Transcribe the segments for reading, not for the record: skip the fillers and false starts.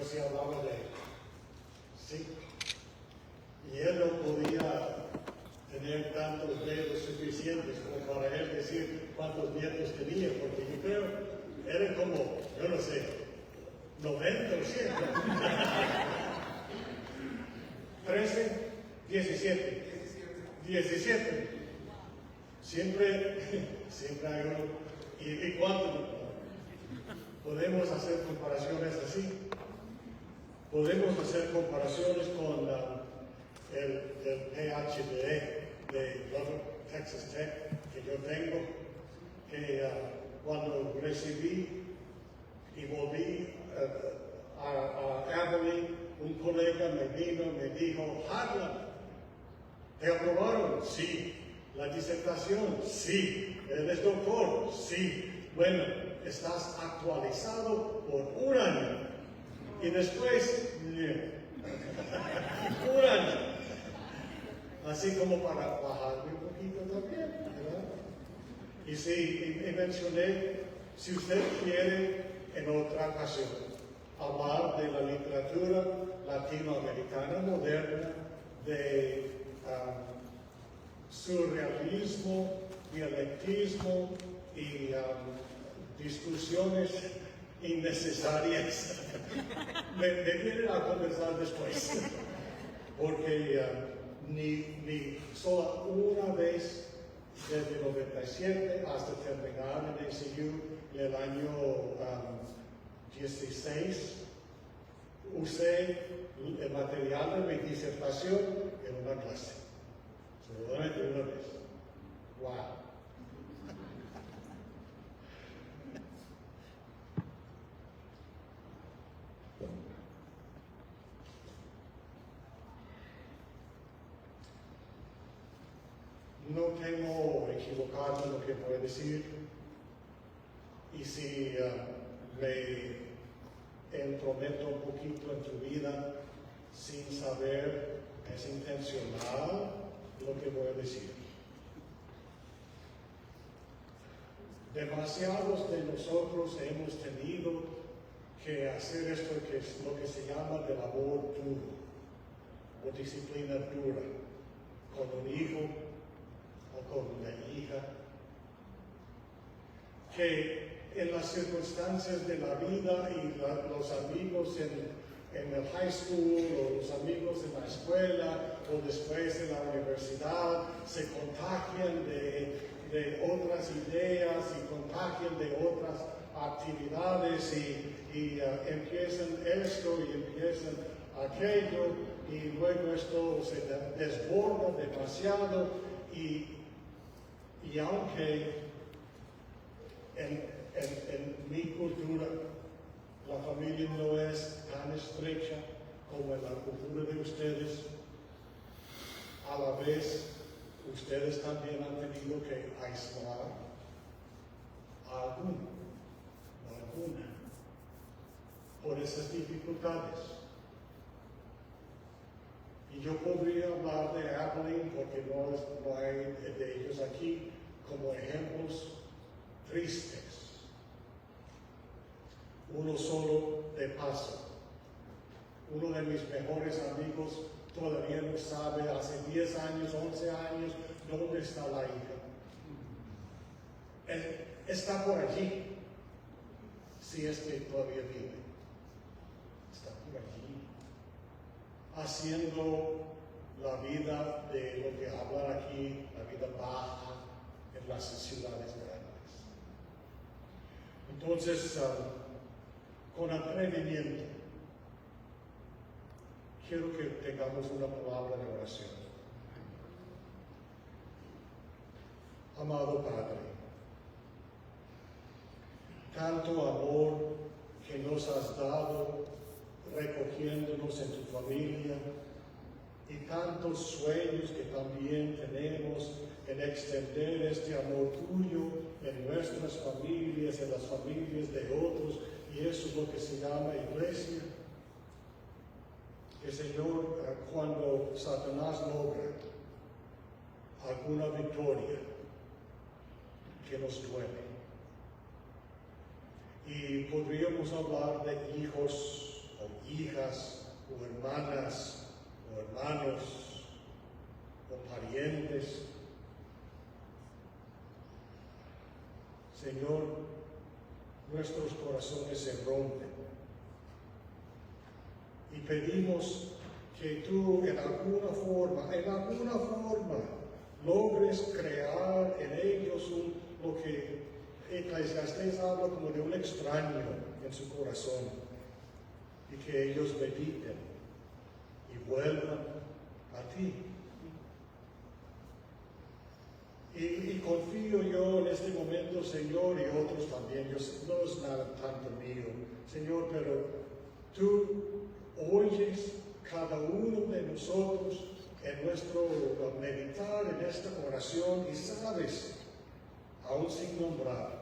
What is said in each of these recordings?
pero sí hablaba de él. Sí. Y él no podía tener tantos dedos suficientes como para él decir cuántos nietos tenía, porque yo creo era como, yo no sé, 90 o 100. 13, 17. 17. Siempre hay uno. ¿Y cuánto? Podemos hacer comparaciones así. Podemos hacer comparaciones con el PhD de Texas Tech que yo tengo, que cuando recibí y volví a Abilene, un colega me vino y me dijo, Harlan, ¿te aprobaron? Sí. ¿La disertación? Sí. ¿Eres doctor? Sí. Bueno, estás actualizado por un año. Y después, un año. Así como para bajarme un poquito también, ¿verdad? Y sí, y mencioné, si usted quiere en otra ocasión hablar de la literatura latinoamericana moderna, de surrealismo, dialectismo y discusiones innecesarias, me vienen a conversar después, porque ni solo una vez desde el 97 hasta terminar en ACU el año 16, usé el material de mi disertación en una clase. Solamente una vez. Wow. No temo equivocarme en lo que voy a decir. Y si me entrometo un poquito en tu vida sin saber, es intencional lo que voy a decir. Demasiados de nosotros hemos tenido que hacer esto que es lo que se llama de labor duro o disciplina dura con un hijo o con una hija, que en las circunstancias de la vida y los amigos en el high school o los amigos en la escuela o después en la universidad se contagian de otras ideas y contagian de otras actividades y empiezan esto y empiezan aquello y luego esto se desborda demasiado y aunque en mi cultura la familia no es tan estrecha como en la cultura de ustedes, a la vez ustedes también han tenido que aislar a alguna por esas dificultades. Y yo podría hablar de Abilene porque no hay de ellos aquí como ejemplos tristes. Uno solo de paso. Uno de mis mejores amigos todavía no sabe, hace 10 años, 11 años, dónde está la hija. Él está por allí, si es que todavía vive. Está por allí, haciendo la vida de lo que hablan aquí, la vida baja en las ciudades grandes. Entonces, con atrevimiento, quiero que tengamos una palabra de oración. Amado Padre, tanto amor que nos has dado recogiéndonos en tu familia y tantos sueños que también tenemos en extender este amor tuyo en nuestras familias, en las familias de otros, y eso es lo que se llama iglesia. Que Señor, cuando Satanás logra alguna victoria que nos duele, y podríamos hablar de hijos o Señor, nuestros corazones se rompen y pedimos que tú en alguna forma, logres crear en ellos lo que Eclesiastés habla como de un extraño en su corazón, y que ellos mediten y vuelvan a ti. Y confío yo en este momento, Señor, y otros también, no es nada tanto mío, Señor, pero tú oyes cada uno de nosotros en nuestro meditar en esta oración y sabes, aún sin nombrar,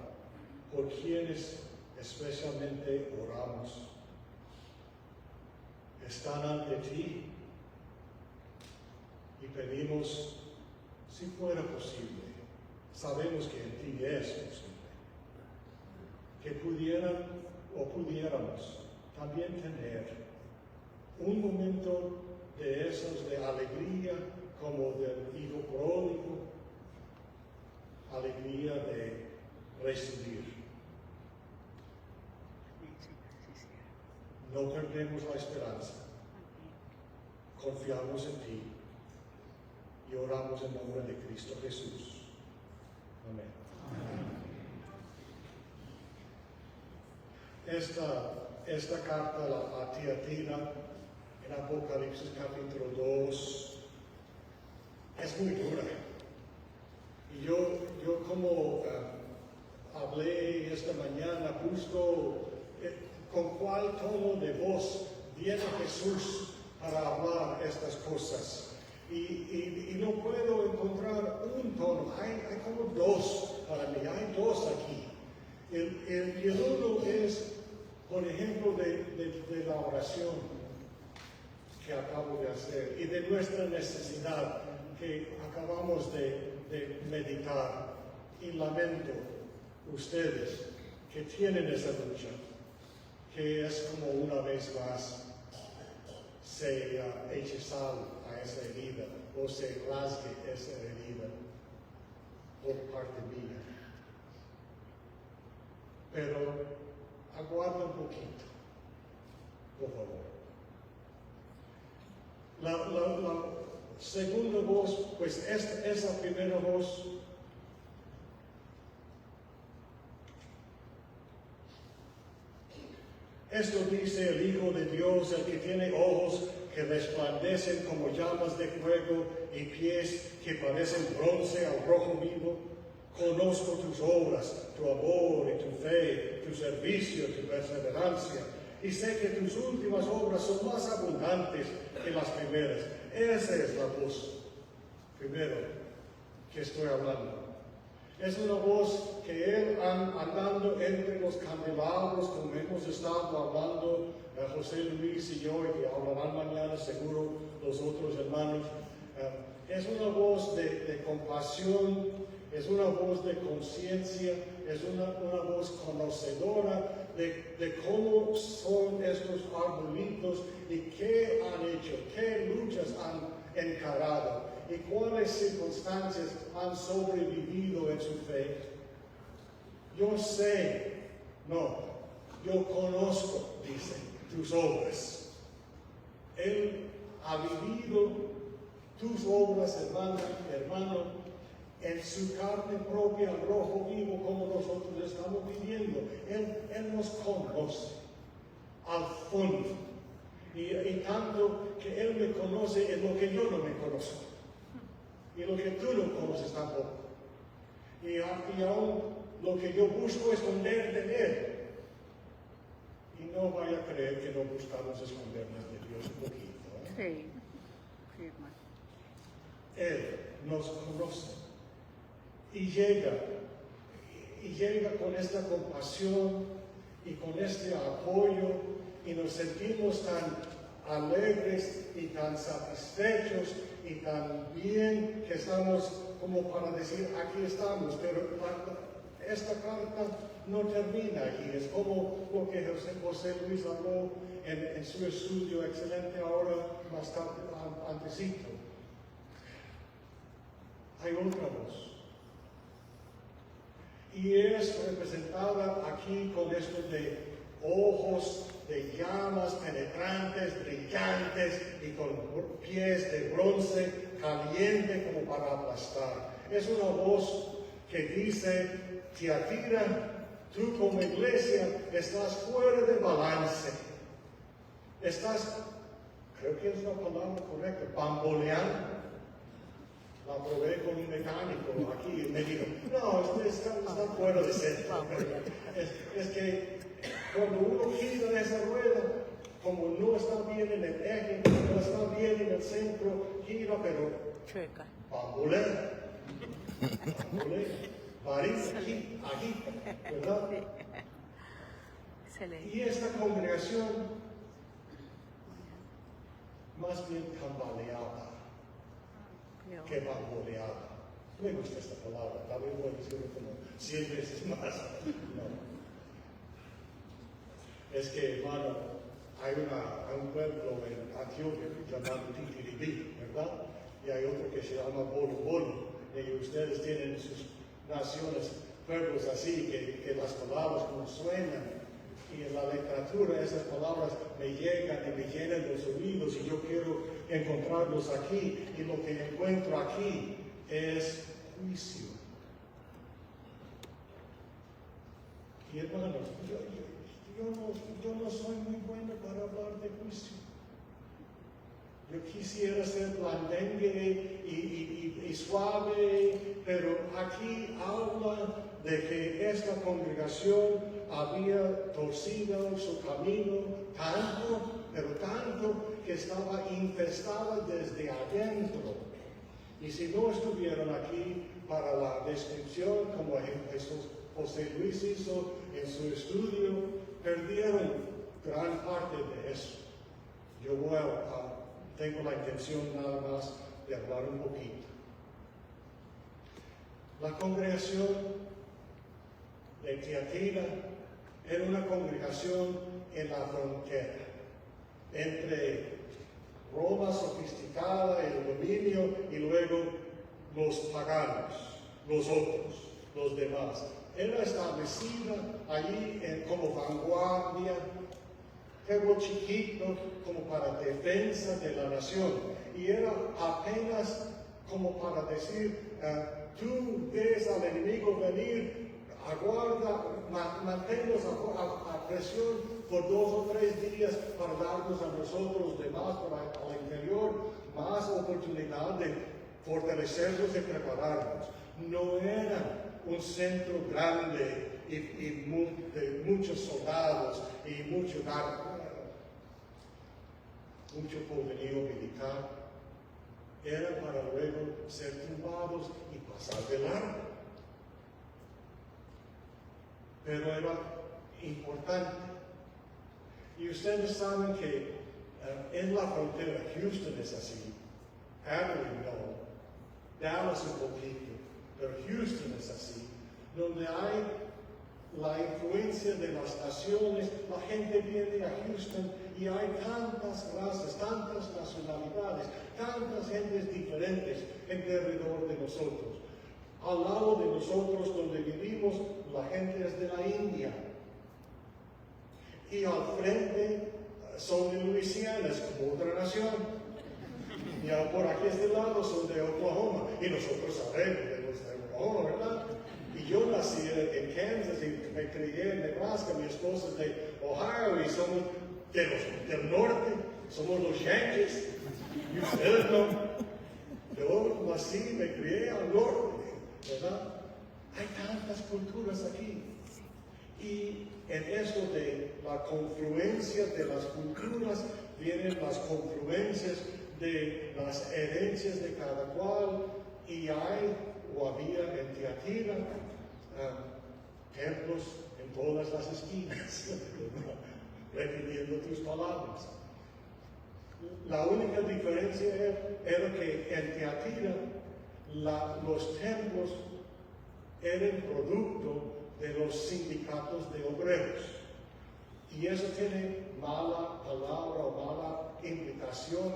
por quienes especialmente oramos. Están ante ti y pedimos, si fuera posible, sabemos que en ti es posible, que pudieran o pudiéramos también tener un momento de esos de alegría, como del hijo pródigo, alegría de recibir. No perdemos la esperanza, confiamos en ti y oramos en nombre de Cristo Jesús. Amén. Esta carta a Tiatira en Apocalipsis capítulo 2 es muy dura. Y yo como hablé esta mañana justo con cuál tono de voz viene Jesús para hablar estas cosas. Y no puedo encontrar un tono, hay como dos para mí, hay dos aquí. El uno es, por ejemplo, de la oración que acabo de hacer y de nuestra necesidad que acabamos de meditar. Y lamento ustedes que tienen esa lucha, que es como una vez más se eche sal a esa herida o se rasgue esa herida por parte mía. Pero aguarda un poquito, por favor. La segunda voz, pues esa primera voz, esto dice el Hijo de Dios, el que tiene ojos que resplandecen como llamas de fuego y pies que parecen bronce al rojo vivo. Conozco tus obras, tu amor y tu fe, tu servicio, tu perseverancia, y sé que tus últimas obras son más abundantes que las primeras. Esa es la voz, primero, que estoy hablando. Es una voz que Él andando entre los candelabros, como hemos estado hablando, José Luis y yo, y que hablarán mañana seguro los otros hermanos. Es una voz de compasión, es una voz de conciencia, es una voz conocedora de cómo son estos arbolitos y qué han hecho, qué luchas han encarado y cuáles circunstancias han sobrevivido en su fe. Yo sé, yo conozco, dice, tus obras. Él ha vivido tus obras, hermano, en su carne propia, al rojo vivo, como nosotros estamos viviendo. Él nos conoce al fondo. Y tanto que Él me conoce en lo que yo no me conozco. Y lo que tú no conoces tampoco. Y aún lo que yo busco esconder de Él. Y no vaya a creer que no buscamos escondernos de Dios un poquito. Sí, hermano. Él nos conoce. Y llega con esta compasión y con este apoyo y nos sentimos tan alegres y tan satisfechos y tan bien que estamos como para decir, aquí estamos, pero esta carta no termina aquí, es como lo que José Luis habló en su estudio excelente ahora, bastante antesito. Hay otra voz. y es representada aquí con esto de ojos de llamas penetrantes, brillantes y con pies de bronce caliente como para aplastar. Es una voz que dice: Tiatira, tú como iglesia estás fuera de balance, estás, creo que es la palabra correcta, bamboleando. La probé con un mecánico aquí y me dijo: no, está fuera de centro. Es que cuando uno gira esa rueda, como no está bien en el eje, no está bien en el centro, gira, pero bambolea. Varía aquí, ¿verdad? Excelente. Y esta congregación más bien tambaleada que bamboleada. Me gusta esta palabra, también voy a decirlo como 100 veces más. No. Es que, hermano, hay un pueblo en Antioquia llamado Titiribí, ¿verdad? Y hay otro que se llama Bolo Bolo. Y ustedes tienen sus naciones, pueblos así, que las palabras como suenan. Y en la literatura esas palabras me llegan y me llenan los oídos y yo quiero encontrarlos aquí. Y lo que encuentro aquí es juicio. Y hermanos, yo no soy muy bueno para hablar de juicio. Yo quisiera ser blandengue y suave, pero aquí habla de que esta congregación había torcido su camino tanto, pero tanto, que estaba infestada desde adentro. Y si no estuvieron aquí para la descripción, como Jesús José Luis hizo en su estudio, perdieron gran parte de eso. Yo tengo la intención nada más de hablar un poquito. La congregación de Tiatira era una congregación en la frontera entre Roma sofisticada, el dominio, y luego los paganos, los otros, los demás. Era establecida allí como vanguardia, algo chiquito como para defensa de la nación. Y era apenas como para decir, tú ves al enemigo venir, aguarda, manténnos a presión por 2 o 3 días para darnos a nosotros demás, para al interior, más oportunidad de fortalecernos y prepararnos. No era un centro grande y de muchos soldados y mucho poderío militar. Era para luego ser tumbados y pasar de largo. Pero era importante. Y ustedes saben que en la frontera, Houston es así, Abilene no, Dallas un poquito, pero Houston es así, donde hay la influencia de las naciones, la gente viene a Houston y hay tantas razas, tantas nacionalidades, tantas gentes diferentes alrededor de nosotros. Al lado de nosotros donde vivimos, la gente es de la India. Y al frente son de Luisiana, es como otra nación. Y por aquí a este lado son de Oklahoma. Y nosotros sabemos de los de Oklahoma, ¿verdad? Y yo nací en Kansas y me crié en Nebraska, mi esposa es de Ohio y somos del norte, somos los Yankees. Y ustedes no. Yo nací, me crié al norte, ¿verdad? Hay tantas culturas aquí. Y en esto de la confluencia de las culturas vienen las confluencias de las herencias de cada cual, y hay o había en Tiatira templos en todas las esquinas, repitiendo tus palabras. La única diferencia era que en Tiatira los templos eran producto de los sindicatos de obreros. Y eso tiene mala palabra o mala implicación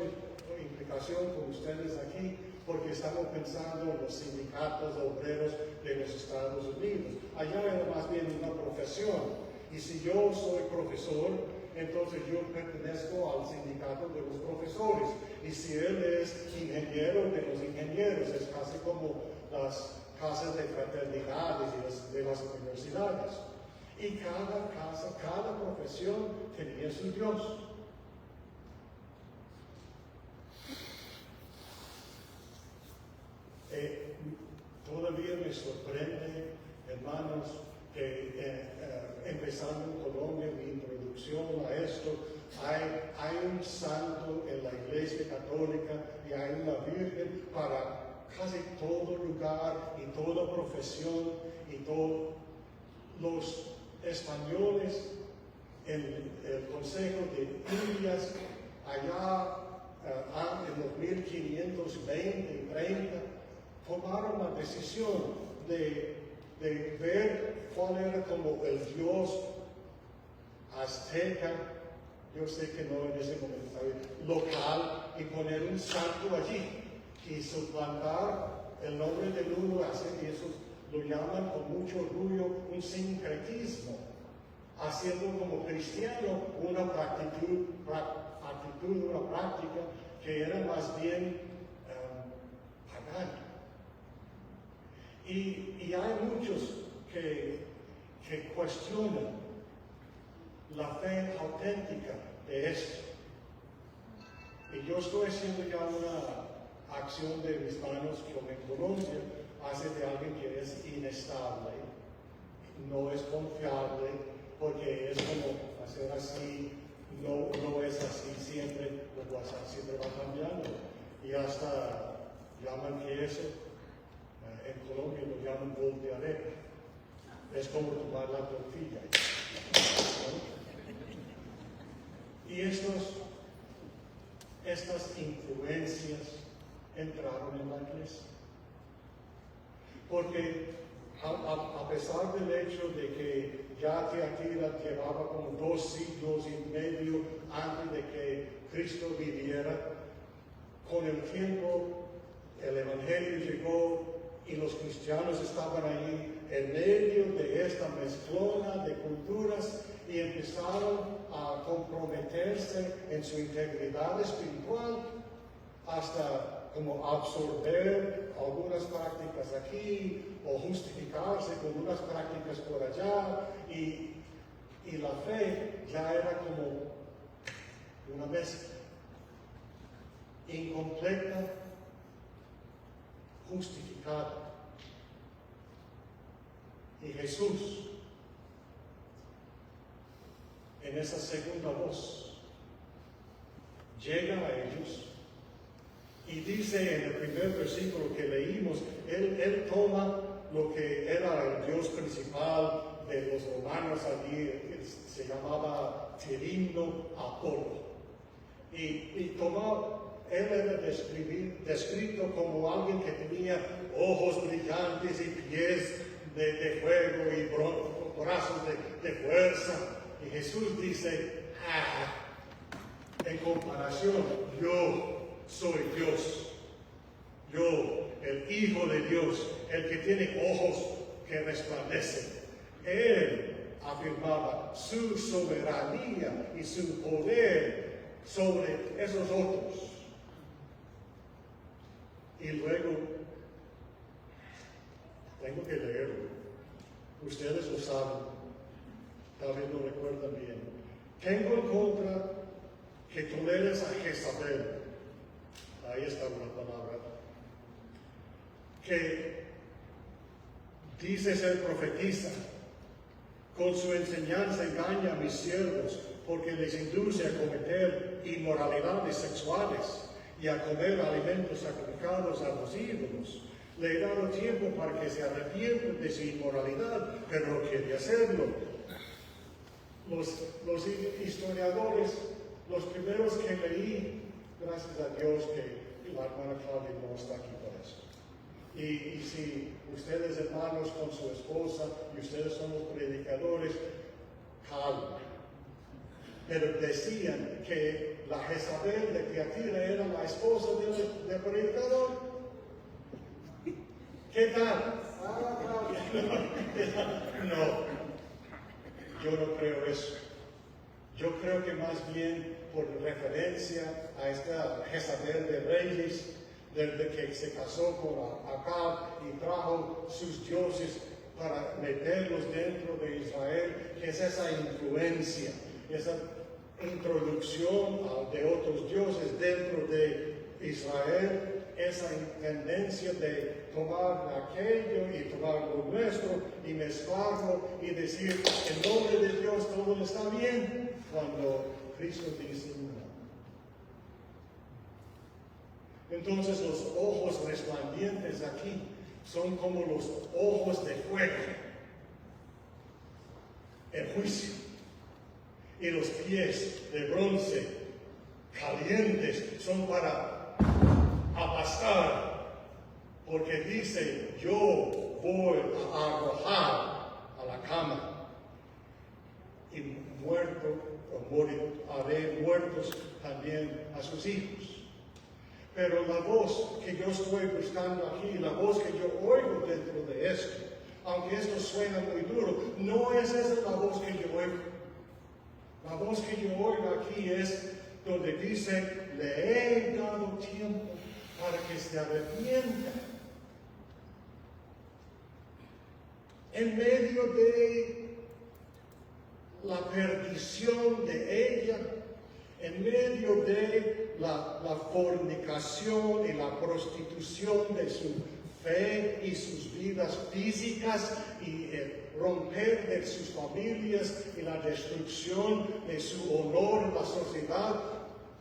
con ustedes aquí, porque estamos pensando en los sindicatos obreros de los Estados Unidos. Allá era más bien una profesión. Y si yo soy profesor, entonces yo pertenezco al sindicato de los profesores. Y si él es ingeniero de los ingenieros, es casi como las casas de fraternidades y de las universidades. Y cada casa, cada profesión tenía su Dios. Todavía me sorprende, hermanos, que empezando en Colombia, mi introducción a esto, hay un santo en la Iglesia Católica y hay una Virgen para casi todo lugar y toda profesión y todos los españoles en el Consejo de Indias allá en los 1520 y 30 tomaron la decisión de ver cuál era como el Dios azteca, yo sé que no en ese momento estaba local, y poner un santo allí y suplantar el nombre del uno, y eso lo llaman con mucho orgullo un sincretismo, haciendo como cristiano una actitud, una práctica que era más bien pagana. Y hay muchos que cuestionan la fe auténtica de esto. Y yo estoy haciendo ya una acción de mis manos como en Colombia, hace de alguien que es inestable, no es confiable, porque es como hacer así, no es así siempre, el WhatsApp siempre va cambiando. Y hasta llaman que eso, en Colombia lo llaman volteadera. Es como tomar la tortilla. ¿No? Y estas influencias entraron en la iglesia. Porque a pesar del hecho de que ya Tiatira llevaba como 2 siglos y medio antes de que Cristo viviera, con el tiempo el Evangelio llegó y los cristianos estaban ahí en medio de esta mezclona de culturas y empezaron a comprometerse en su integridad espiritual hasta como absorber algunas prácticas aquí o justificarse con unas prácticas por allá y la fe ya era como una mezcla incompleta, justificada. Y Jesús, en esa segunda voz, llega a ellos y dice en el primer versículo que leímos, él toma lo que era el Dios principal de los romanos allí, se llamaba Tirino Apolo. Y él era descrito como alguien que tenía ojos brillantes y pies de fuego y brazos de fuerza. Y Jesús dice, en comparación, yo soy Dios. Yo, el Hijo de Dios, el que tiene ojos que resplandecen. Él afirmaba su soberanía y su poder sobre esos otros. Y luego, tengo que leerlo. Ustedes lo saben, tal vez lo recuerdan bien. Tengo en contra que toleres a Jezabel. Ahí está una palabra. Que dice ser profetisa. Con su enseñanza engaña a mis siervos porque les induce a cometer inmoralidades sexuales y a comer alimentos sacrificados a los ídolos. Le he dado tiempo para que se arrepienten de su inmoralidad, pero no quiere hacerlo. Los historiadores, los primeros que leí, gracias a Dios que la hermana Claudia no está aquí por eso. Y si ustedes hermanos con su esposa y ustedes son los predicadores, calma. Pero decían que la Jezabel de Tiatira era la esposa del predicador. ¿Qué tal? No, yo no creo eso. Yo creo que más bien por referencia a esta Jezabel de Reyes, desde que se casó con Acab y trajo sus dioses para meterlos dentro de Israel, que es esa influencia, esa introducción de otros dioses dentro de Israel, esa tendencia de tomar aquello y tomar lo nuestro y mezclarlo y decir en nombre de Dios todo está bien, cuando Cristo dice no. Entonces los ojos resplandientes aquí son como los ojos de fuego, el juicio, y los pies de bronce calientes son para aplastar, porque dice: yo voy a arrojar a la cama y haré muertos también a sus hijos. Pero la voz que yo estoy buscando aquí, la voz que yo oigo dentro de esto, aunque esto suena muy duro, no es esa la voz que yo oigo. La voz que yo oigo aquí es donde dice: le he dado tiempo para que se arrepienta. En medio de la perdición de ella, en medio de la fornicación y la prostitución de su fe y sus vidas físicas y el romper de sus familias y la destrucción de su honor en la sociedad,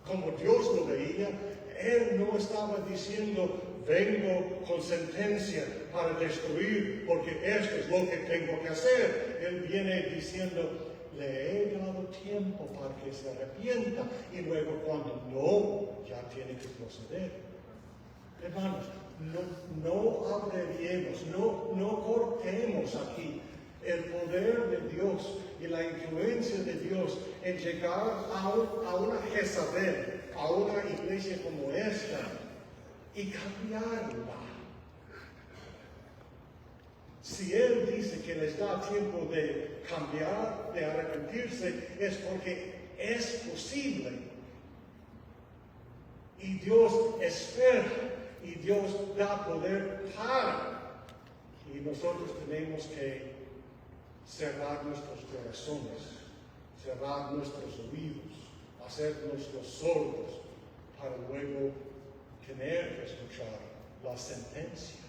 como Dios lo veía, Él no estaba diciendo: vengo con sentencia para destruir porque esto es lo que tengo que hacer. Él viene diciendo: le he dado tiempo para que se arrepienta, y luego cuando no, ya tiene que proceder. Hermanos, no abreviemos, no cortemos aquí el poder de Dios y la influencia de Dios en llegar a una Jezabel, a una iglesia como esta, y cambiarla. Si Él dice que les da tiempo de cambiar, de arrepentirse, es porque es posible. Y Dios espera, y Dios da poder para. Y nosotros tenemos que cerrar nuestros corazones, cerrar nuestros oídos, hacernos los sordos, para luego tener que escuchar la sentencia.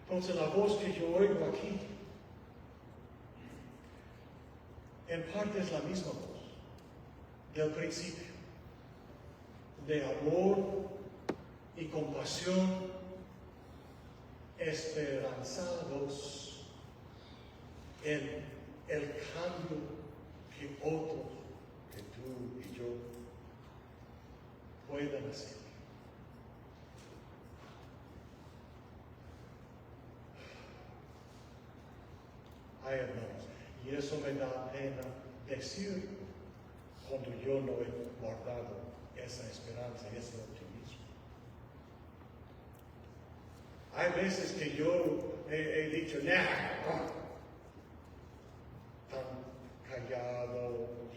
Entonces la voz que yo oigo aquí, en parte es la misma voz del principio, de amor y compasión, esperanzados en el cambio que otros, que tú y yo, puedan hacer. Ay, hermanos, y eso me da pena decir cuando yo no he guardado esa esperanza y ese optimismo. Hay veces que yo he dicho: nah, tan callado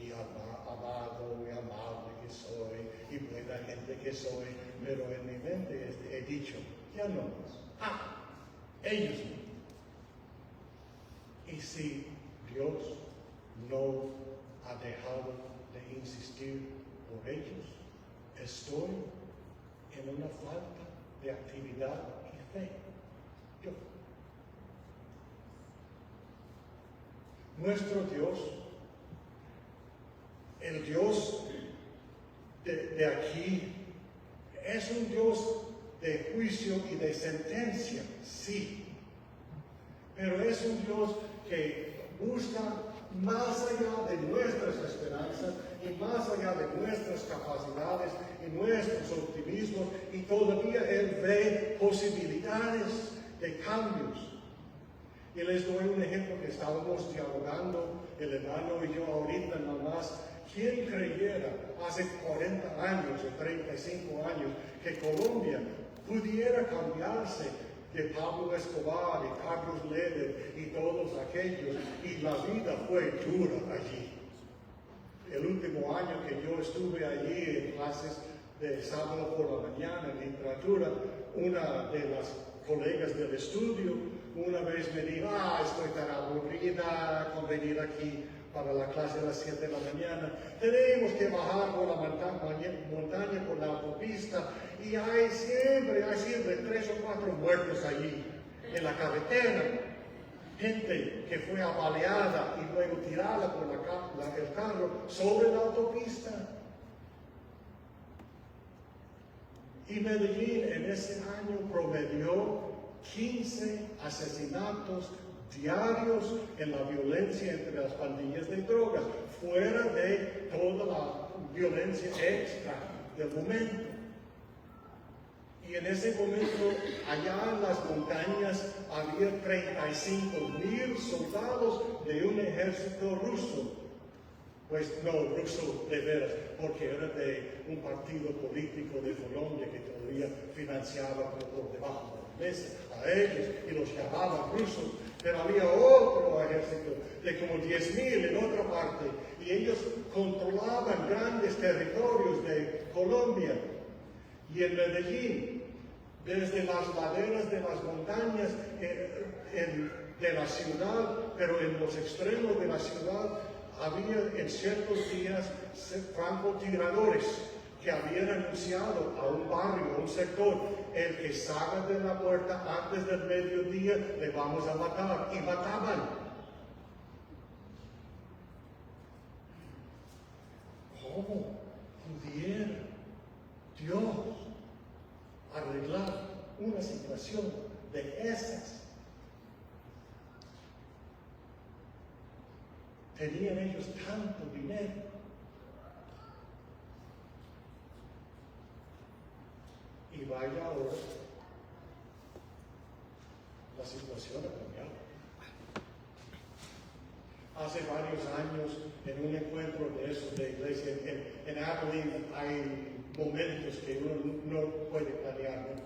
y amado y amable que soy y buena gente que soy, pero en mi mente he dicho: ya no más. Ellos no. Y si Dios no ha dejado de insistir por ellos, estoy en una falta de actividad y fe. Yo. Nuestro Dios, el Dios de aquí, es un Dios de juicio y de sentencia, sí. Pero es un Dios que busca más allá de nuestras esperanzas y más allá de nuestras capacidades y nuestros optimismos, y todavía Él ve posibilidades de cambios. Y les doy un ejemplo que estábamos dialogando, el hermano y yo ahorita nada más. ¿Quién creyera hace 40 años o 35 años que Colombia pudiera cambiarse de Pablo Escobar y Carlos Leder y todos aquellos, y la vida fue dura allí. El último año que yo estuve allí en clases de sábado por la mañana en literatura, una de las colegas del estudio una vez me dijo, estoy tan aburrida con venir aquí para la clase a las 7 de la mañana. Tenemos que bajar por la montaña, por la autopista, y hay siempre 3 o 4 muertos allí en la carretera. Gente que fue apaleada y luego tirada por el carro sobre la autopista. Y Medellín en ese año promedió 15 asesinatos diarios en la violencia entre las pandillas de drogas, fuera de toda la violencia extra del momento. Y en ese momento, allá en las montañas, había 35,000 soldados de un ejército ruso. Pues no ruso de veras, porque era de un partido político de Colombia que todavía financiaba por debajo de la mesa a ellos y los llamaban rusos. Pero había otro ejército de como 10,000 en otra parte, y ellos controlaban grandes territorios de Colombia. Y en Medellín, desde las laderas de las montañas de la ciudad, pero en los extremos de la ciudad, había en ciertos días francotiradores que habían anunciado a un barrio, a un sector, el que salga de la puerta antes del mediodía le vamos a matar, y mataban. ¿Cómo pudiera Dios arreglar una situación de esas? Tenían ellos tanto dinero. Y vaya ahora, la situación ha cambiado. Hace varios años, en un encuentro de esos de iglesia, en Abilene hay momentos que uno no puede planear nunca.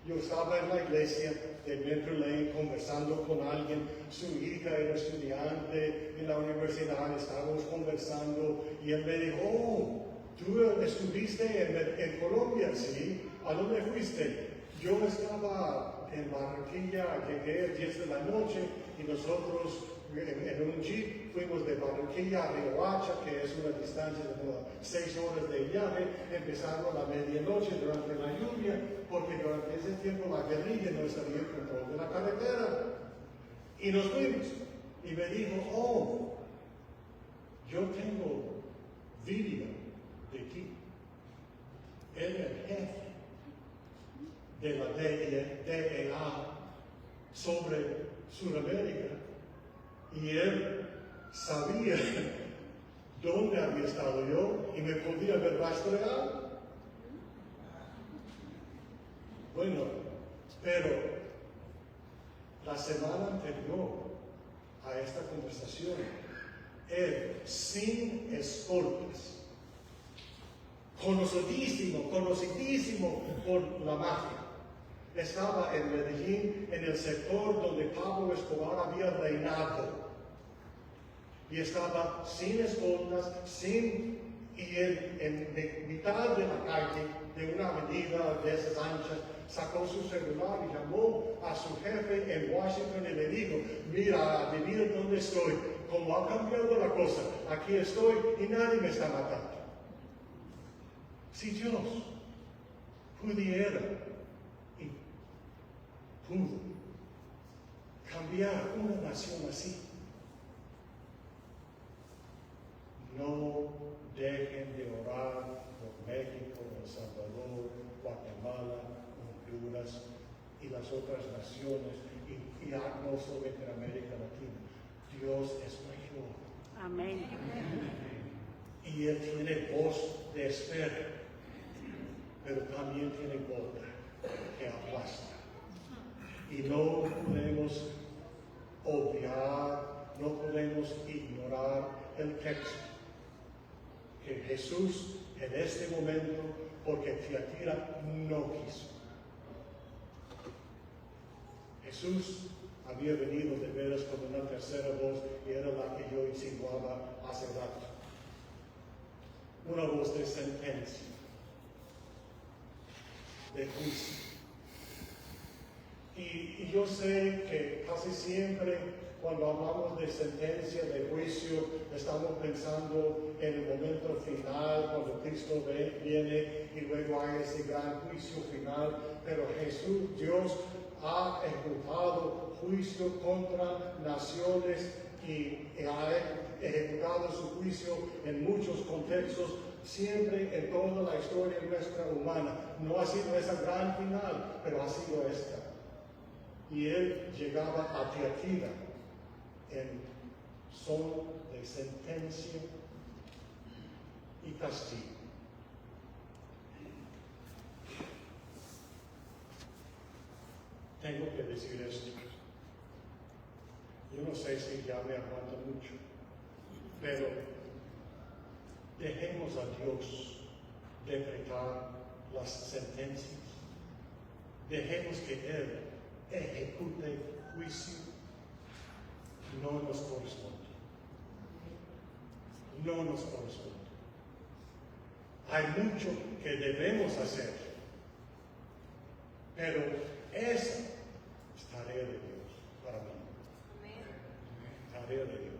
Yo estaba en la iglesia de Mentor Lane conversando con alguien, su hija era estudiante en la universidad, estábamos conversando y él me dijo, ¿tú estuviste en Colombia? Sí. ¿A dónde fuiste? Yo estaba en Barranquilla, llegué a 10 de la noche y nosotros en un jeep fuimos de Barranquilla a Riohacha, que es una distancia de como 6 horas de viaje, empezando a la medianoche durante la lluvia, porque durante ese tiempo la guerrilla no sabía el control de la carretera. Y nos fuimos. Y me dijo, yo tengo vídeo de ti. Él es el jefe de la DEA sobre Sudamérica, y él sabía dónde había estado yo y me podía haber rastreado. Bueno, pero la semana anterior a esta conversación, él, sin escoltas, conocidísimo por la mafia, estaba en Medellín, en el sector donde Pablo Escobar había reinado. Y estaba sin escoltas, y en mitad de la calle, de una avenida de esas anchas, sacó su celular y llamó a su jefe en Washington y le dijo, mira, adivina dónde estoy, como ha cambiado la cosa, aquí estoy y nadie me está matando. Si Dios pudiera y pudo cambiar una nación así, no dejen de orar por México, El Salvador, Guatemala, Honduras y las otras naciones, y no solamente en América Latina. Dios es mayor. Amén. Y Él tiene voz de espera, pero también tiene boca que aplasta. Y no podemos obviar, no podemos ignorar el texto. Que Jesús en este momento, porque Tiatira no quiso, Jesús había venido de veras con una tercera voz y era la que yo insinuaba hace rato. Una voz de sentencia, de juicio. Y yo sé que casi siempre cuando hablamos de sentencia, de juicio, estamos pensando en el momento final, cuando Cristo viene y luego hay ese gran juicio final. Pero Jesús, Dios, ha ejecutado juicio contra naciones y ha ejecutado su juicio en muchos contextos, siempre en toda la historia nuestra humana. No ha sido esa gran final, pero ha sido esta. Y él llegaba a Tiatira en son de sentencia y castigo. Tengo que decir esto. Yo no sé si ya me aguanto mucho, pero dejemos a Dios decretar las sentencias. Dejemos que Él ejecute juicio. No nos corresponde. No nos corresponde. Hay mucho que debemos hacer, pero esa es tarea de Dios para mí. Tarea de Dios.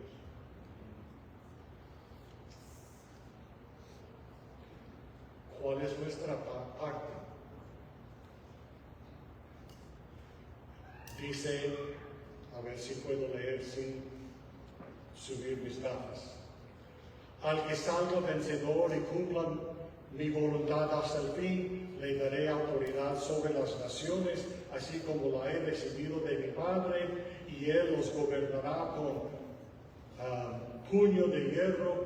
¿Cuál es nuestra parte? Dice, a ver si puedo leer sin subir mis gafas. Al que salga vencedor y cumpla mi voluntad hasta el fin, le daré autoridad sobre las naciones, así como la he recibido de mi Padre, y él los gobernará con puño de hierro.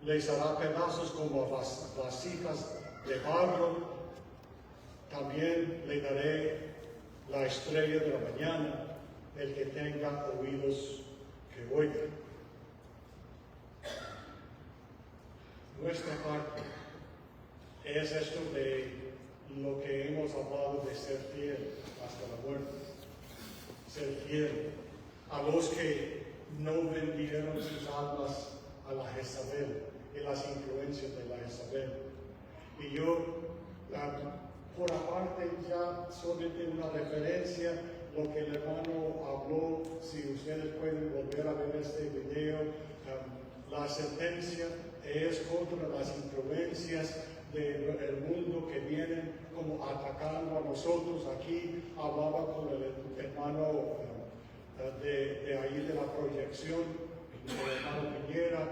Les hará pedazos como vasijas de barro. También le daré la estrella de la mañana. El que tenga oídos, que oiga. Nuestra parte es esto de lo que hemos hablado de ser fiel hasta la muerte. Ser fiel a los que no vendieron sus almas a la Jezabel y las influencias de la Jezabel. Y yo, por aparte, ya solamente una referencia, lo que el hermano habló, si ustedes pueden volver a ver este video, la sentencia es contra las influencias del mundo que vienen como atacando a nosotros. Aquí hablaba con el hermano de ahí de la proyección, el hermano Piñera,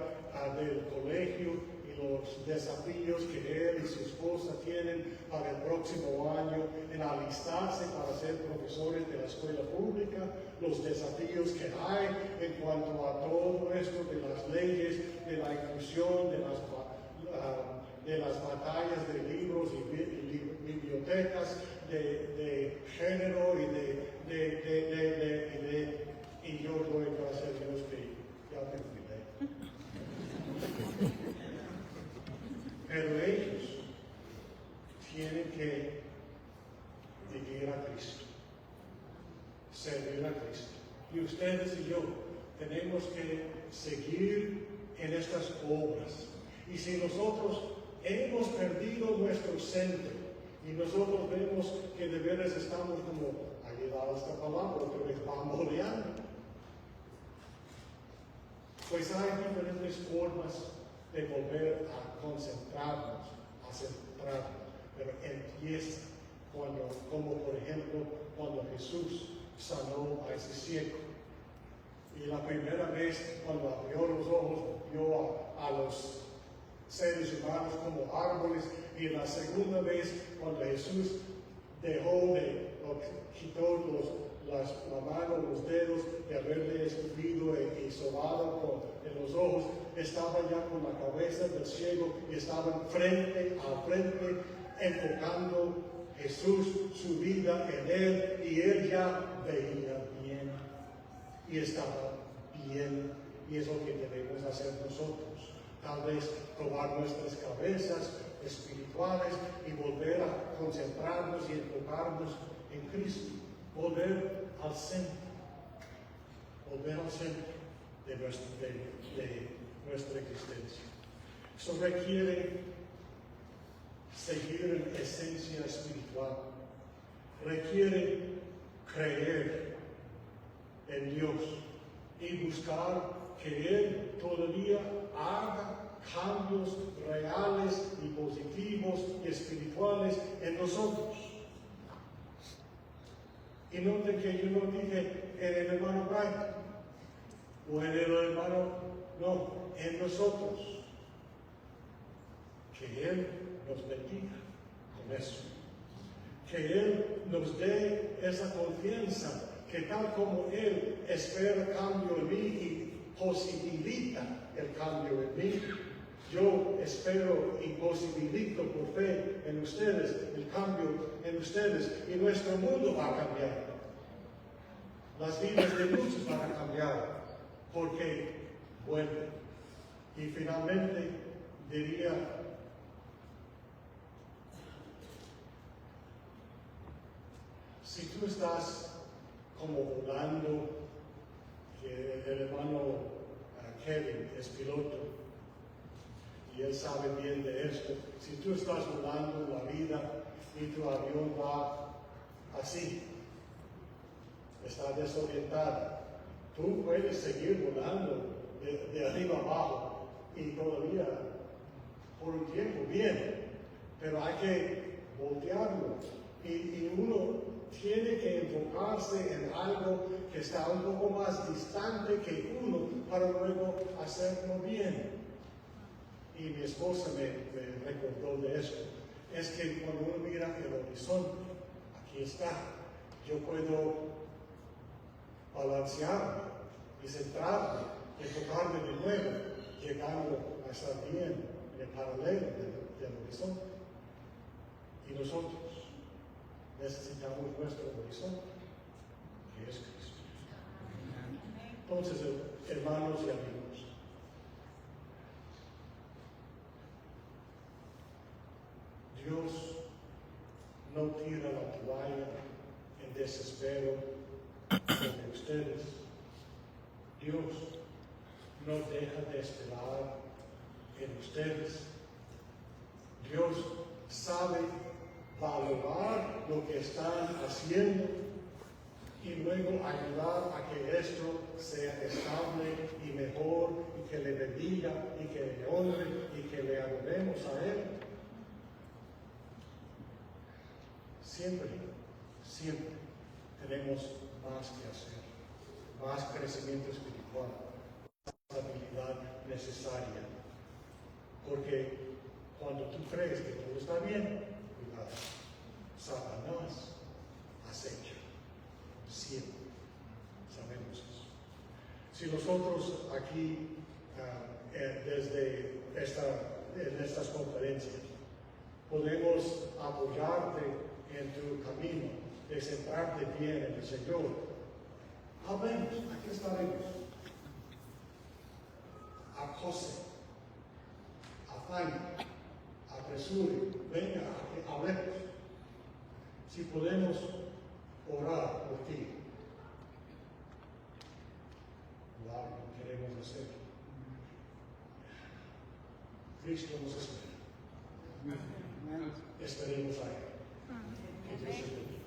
del colegio, los desafíos que él y su esposa tienen para el próximo año en alistarse para ser profesores de la escuela pública, los desafíos que hay en cuanto a todo esto de las leyes, de la inclusión, de las batallas de libros y bibliotecas, de género y yo doy gracias a Dios que ya me olvidé. Pero ellos tienen que vivir a Cristo, servir a Cristo. Y ustedes y yo tenemos que seguir en estas obras. Y si nosotros hemos perdido nuestro centro y nosotros vemos que de veras estamos como, ha llegado esta palabra, otra vez bamboleando, pues hay diferentes formas de volver a concentrarnos, a centrarnos, pero empieza como por ejemplo, cuando Jesús sanó a ese ciego. Y la primera vez, cuando abrió los ojos, vio a los seres humanos como árboles, y la segunda vez, cuando Jesús quitó la mano, los dedos, de haberle escupido y sobado en los ojos, estaba ya con la cabeza del ciego y estaban frente a frente, enfocando Jesús, su vida en él, y él ya veía bien y estaba bien, y es lo que debemos hacer nosotros. tal vez probar nuestras cabezas espirituales y volver a concentrarnos y enfocarnos en Cristo, volver al centro de nuestra existencia. Eso requiere seguir en esencia espiritual, requiere creer en Dios y buscar que Él todavía haga cambios reales y positivos y espirituales en nosotros. Y noten que yo no dije en el hermano Brian o en el hermano, no, en nosotros. Que Él nos bendiga con eso. Que Él nos dé esa confianza que tal como Él espera cambio en mí y posibilita el cambio en mí, yo espero y posibilito por fe en ustedes el cambio en ustedes y nuestro mundo va a cambiar. Las vidas de muchos van a cambiar porque vuelven. Y finalmente diría, si tú estás como volando, que el hermano Kevin es piloto y él sabe bien de esto, si tú estás volando la vida y tu avión va así, está desorientado, tú puedes seguir volando de arriba abajo y todavía por un tiempo bien, pero hay que voltearlo y uno tiene que enfocarse en algo que está un poco más distante que uno para luego hacerlo bien. Y mi esposa me recordó de esto. Es que cuando uno mira el horizonte, aquí está, yo puedo balancearme y centrarme, enfocarme de nuevo, llegando a estar bien en el paralelo del horizonte. Y nosotros necesitamos nuestro horizonte, que es Cristo. Entonces, hermanos y amigos, Dios no tira la toalla en desespero sobre ustedes. Dios no deja de esperar en ustedes. Dios sabe valorar lo que están haciendo y luego ayudar a que esto sea estable y mejor y que le bendiga y que le honre y que le adoremos a Él. Siempre tenemos más que hacer, más crecimiento espiritual, más habilidad necesaria. Porque cuando tú crees que todo está bien, cuidado, Satanás acecha. Siempre sabemos eso. Si nosotros aquí, desde estas conferencias, podemos apoyarte en tu camino de centrarte bien en el Señor, hablemos, aquí estaremos. Acose, afán, apresure, venga, hablemos. Si podemos orar por ti, lo queremos hacer. Cristo nos espera. Esperemos a Él. Que Dios te bendiga.